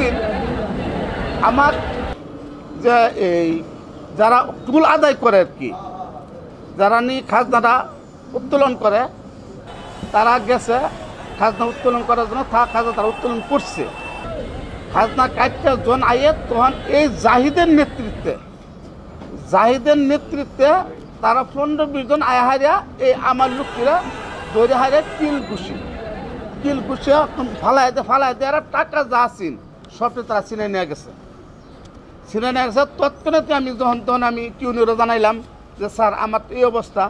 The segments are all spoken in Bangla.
দিন আমার যে এই যারা টুল আদায় করে আর কি, যারা নিয়ে খাজনাটা উত্তোলন করে, তারা গেছে খাজনা উত্তোলন করার জন্য, খাজনা তারা উত্তোলন করছে। খাজনা কাটতে জন আইয়ে তখন এই জাহিদের নেতৃত্বে তারা 15-20 জন আয়া হারিয়া এই আমার লোকেরা ধরে হারিয়ে কিল ঘুষিয়া ফালাই দিয়ে আর টাকা যা আসিন সবটা তারা চিনে নিয়ে গেছে। তৎক্ষণাৎ আমি তখন আমি টিউনিরও জানাইলাম যে স্যার আমার এই অবস্থা,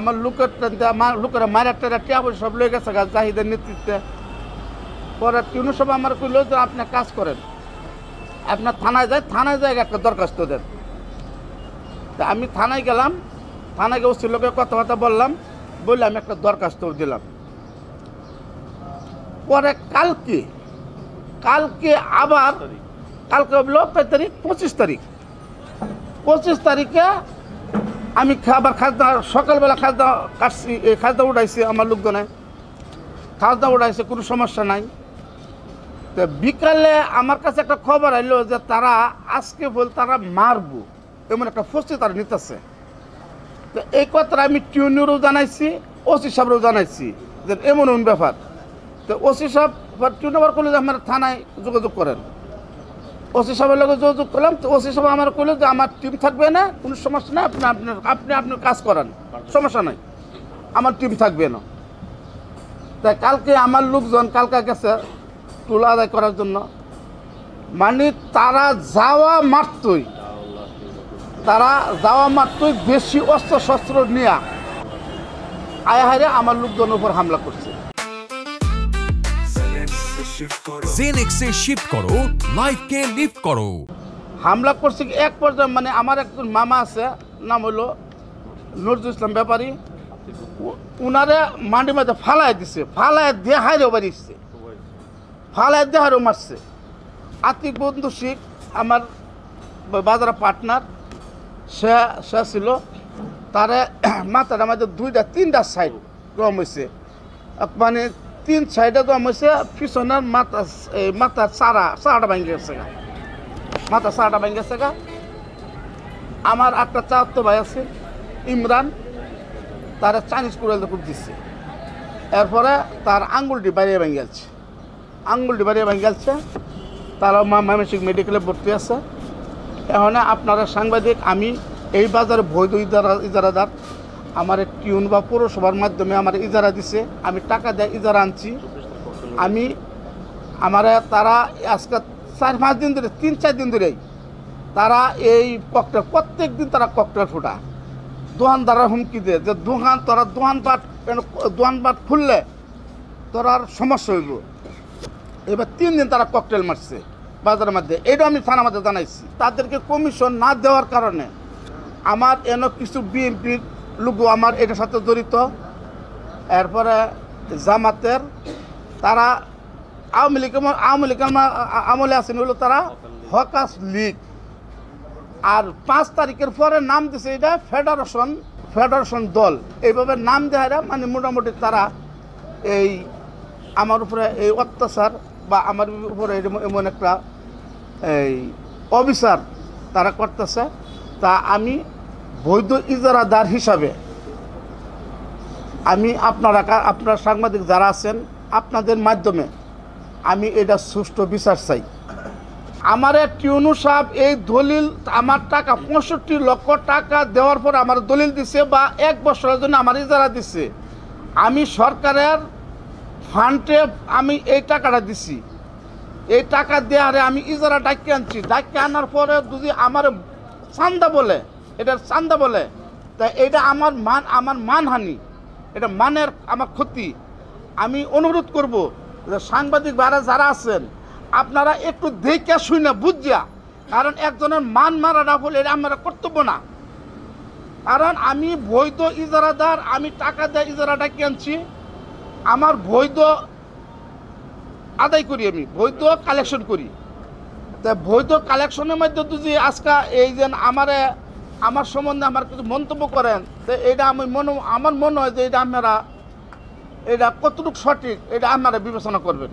আমার লোকের মায়ের টিয়া পয়সা সব লয়ে গেছে জাহিদের নেতৃত্বে। পরে টিউনি সব আমার কইল যে আপনি কাজ করেন, আপনার থানায় যায় একটা দরখাস্ত দেন। তা আমি থানায় গেলাম, থানায় গিয়ে ওসির লোকের কথাবার্তা বললাম, বললে আমি একটা দরখাস্ত দিলাম। পরে কালকে আবার হলো 25 তারিখে আমি আবার খাজনা সকালবেলা খাজনা কাটছি, খাজনা উঠাইছি, আমার লোকজনে খাজনা উঠাইছে, কোনো সমস্যা নাই। তো বিকালে আমার কাছে একটা খবর আইলো যে তারা আজকে তারা মারবো এমন একটা প্রস্তুতি তারা নিতেছে। তো এই কথাটা আমি টিউনিরও জানাইছি, ওসি সাহেবও জানাইছি যে এমন ব্যাপার। তো ওসি সাহেব টিউনি আবার করলো যে আমার থানায় যোগাযোগ করেন। ওসি সাহেবের লগে যোগাযোগ করলাম। তো ওসি সাহেব আমার কইলো যে আমার টিম থাকবে না, কোনো সমস্যা নেই, আপনি কাজ করেন, সমস্যা নাই, আমার টিম থাকবে না। তাই কালকে আমার লোকজন কালকে গেছে টুল আদায় করার জন্য। মানে তারা যাওয়া মাত্রই বেশি অস্ত্র শস্ত্র নিয়ে আয়া হারে আমার লোকজনের উপর হামলা করছে। জেনেক্সে শিফট করো, লাইফকে লিফট করো। হামলা করছে এক পর্যায়ে, মানে আমার একজন মামা আছে, নাম হলো নজরুল ইসলাম ব্যাপারী, উনারে মাটির মধ্যে ফালাই দিছে, ফালাই দিয়ে হাইরেও বাড়িছে, ফালাই দিয়ে হাইরেও মারছে। আতিক বন্ধু শিখ আমার বাজারে পার্টনার, সে ছিল, তারে মাথাটা মধ্যে 2-3টা সাইড গরম হয়েছে, মানে 3 সাইডে গরম হয়েছে, পিছনের মাথার চারাটা ভেঙে গেছে, মাথার চারাটা ভেঙে গেছে। আমার একটা চাচাতো ভাই আছে ইমরান, তারা চাইনিজ কুড়াল খুব দিচ্ছে, এরপরে তার আঙ্গুলটি বাইরে ভেঙে গেছে, তারা ময়মনসিংহ মেডিকেলে ভর্তি আছে। এখন আপনারা সাংবাদিক, আমি এই বাজারে বৈধ ইজারাদার, আমার টিউন বা পৌরসভার মাধ্যমে আমার ইজারা দিছে, আমি টাকা দিয়ে ইজারা আনছি। তারা আজকে 4-5 দিন ধরে, 3-4 দিন ধরেই তারা এই ককটেল, প্রত্যেক দিন তারা ককটেল ফোটা, দোকানদাররা হুমকি দেয় যে দোকানপাট খুললে তোর সমস্যা হইব। এবার 3 দিন তারা ককটেল মারছে বাজারের মধ্যে, এইটা আমি থানার মধ্যে জানাইছি। তাদেরকে কমিশন না দেওয়ার কারণে আমার কিছু বিএনপির লোক আমার এটার সাথে জড়িত, এরপরে জামাতের, তারা আওয়ামী লীগ আমলে আসেন হলো তারা হকাস লীগ। আর 5 তারিখের পরে নাম দিছে এটা ফেডারেশন দল, এইভাবে নাম দেয়। মানে মোটামুটি তারা এই আমার উপরে এই অত্যাচার বা আমার উপরে এমন একটা এই অবিচার তারা করতেছে। তা আমি বৈধ ইজারাদার হিসাবে আমি আপনার সাংবাদিক যারা আছেন, আপনাদের মাধ্যমে আমি এটা সুষ্ঠু বিচার চাই। আমার টিউনু সাহেব এই দলিল, আমার টাকা 65 লক্ষ টাকা দেওয়ার পর আমার দলিল দিছে, বা 1 বছরের জন্য আমার ইজারা দিছে। আমি সরকারের ফান্ডে আমি এই টাকাটা দিছি, এই টাকা দেওয়ারে আমি ইজারা ডাকিয়ে আনছি। ডাকিয়ে আনার পরে যদি আমার চান্দা বলে, এটার চান্দা বলে, তা এটা আমার মানহানি, এটা মানের আমার ক্ষতি। আমি অনুরোধ করব যে সাংবাদিক ভাইরা যারা আছেন, আপনারা একটু দেখে শুনে বুঝিয়া, কারণ একজনের মান মারাটা বলে এটা আমার কর্তব্য না। কারণ আমি বৈধ ইজারাদার, আমি টাকা দিয়ে ইজারাটা কিনছি, আমার বৈধ আদায় করি, আমি বৈধ কালেকশন করি। তা বৈধ কালেকশনের মধ্যে যদি আজকে এই যে আমার সম্বন্ধে আমার কিছু মন্তব্য করেন, তো এটা আমার মনে হয় যে এটা কতটুকু সঠিক, এটা আপনারা বিবেচনা করবেন।